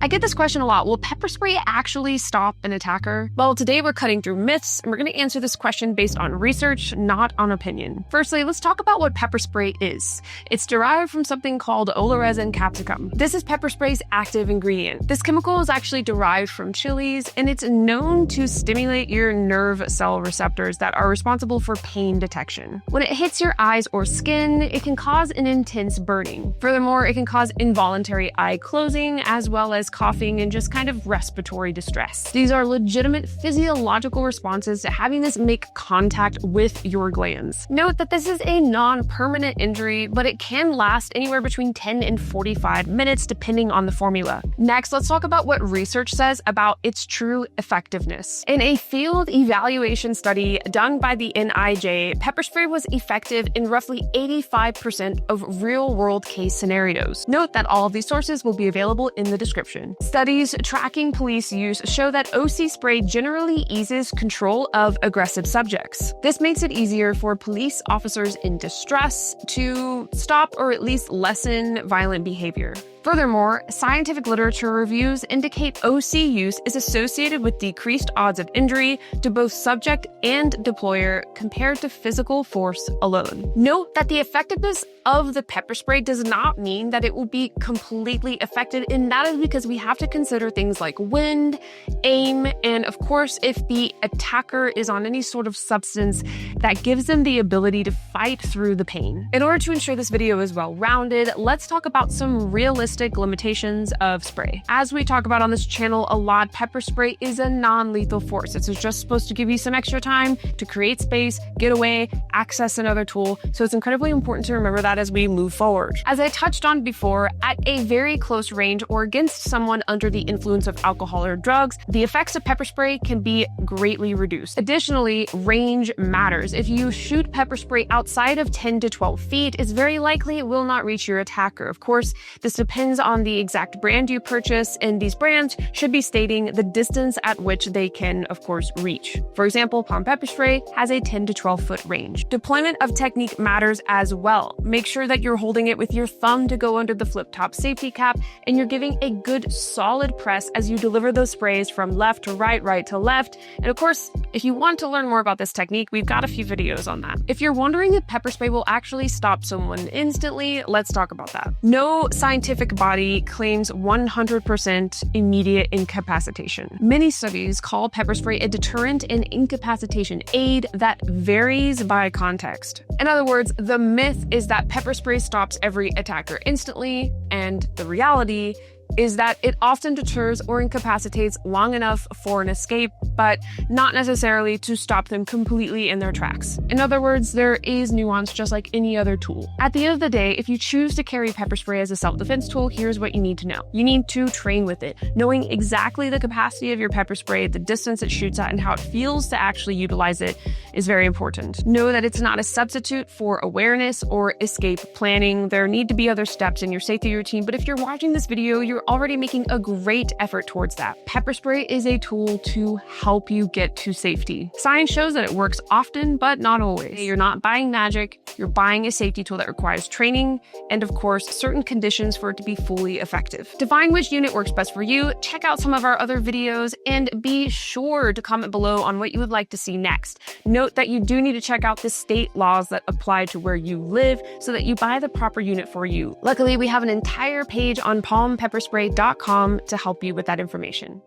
I get this question a lot. Will pepper spray actually stop an attacker? Well, today we're cutting through myths, and we're going to answer this question based on research, not on opinion. Firstly, let's talk about what pepper spray is. It's derived from something called oleoresin capsicum. This is pepper spray's active ingredient. This chemical is actually derived from chilies, and it's known to stimulate your nerve cell receptors that are responsible for pain detection. When it hits your eyes or skin, it can cause an intense burning. Furthermore, it can cause involuntary eye closing, as well as coughing and just kind of respiratory distress. These are legitimate physiological responses to having this make contact with your glands. Note that this is a non-permanent injury, but it can last anywhere between 10 and 45 minutes depending on the formula. Next, let's talk about what research says about its true effectiveness. In a field evaluation study done by the NIJ, pepper spray was effective in roughly 85% of real-world case scenarios. Note that all of these sources will be available in the description. Studies tracking police use show that OC spray generally eases control of aggressive subjects. This makes it easier for police officers in distress to stop or at least lessen violent behavior. Furthermore, scientific literature reviews indicate OC use is associated with decreased odds of injury to both subject and deployer compared to physical force alone. Note that the effectiveness of the pepper spray does not mean that it will be completely effective, and that is because we have to consider things like wind, aim, and of course, if the attacker is on any sort of substance that gives them the ability to fight through the pain. In order to ensure this video is well-rounded, let's talk about some realistic limitations of spray. As we talk about on this channel a lot, pepper spray is a non-lethal force. It's just supposed to give you some extra time to create space, get away, access another tool. So it's incredibly important to remember that as we move forward. As I touched on before, at a very close range or against someone under the influence of alcohol or drugs, the effects of pepper spray can be greatly reduced. Additionally, range matters. If you shoot pepper spray outside of 10 to 12 feet, it's very likely it will not reach your attacker. Of course, this depends on the exact brand you purchase, and these brands should be stating the distance at which they can, of course, reach. For example, palm pepper spray has a 10 to 12 foot range. Deployment of technique matters as well. Make sure that you're holding it with your thumb to go under the flip-top safety cap, and you're giving a good solid press as you deliver those sprays from left to right, right to left. And of course, if you want to learn more about this technique, we've got a few videos on that. If you're wondering if pepper spray will actually stop someone instantly, let's talk about that. No scientific body claims 100% immediate incapacitation. Many studies call pepper spray a deterrent and incapacitation aid that varies by context. In other words, the myth is that pepper spray stops every attacker instantly, and the reality is that it often deters or incapacitates long enough for an escape, but not necessarily to stop them completely in their tracks. In other words, there is nuance just like any other tool. At the end of the day, if you choose to carry pepper spray as a self-defense tool, here's what you need to know. You need to train with it. Knowing exactly the capacity of your pepper spray, the distance it shoots at, and how it feels to actually utilize it is very important. Know that it's not a substitute for awareness or escape planning. There need to be other steps in your safety routine, but if you're watching this video, you're already making a great effort towards that. Pepper spray is a tool to help you get to safety. Science shows that it works often, but not always. You're not buying magic, you're buying a safety tool that requires training and, of course, certain conditions for it to be fully effective. To find which unit works best for you, check out some of our other videos and be sure to comment below on what you would like to see next. Note that you do need to check out the state laws that apply to where you live so that you buy the proper unit for you. Luckily, we have an entire page on palmpepperspray.com to help you with that information.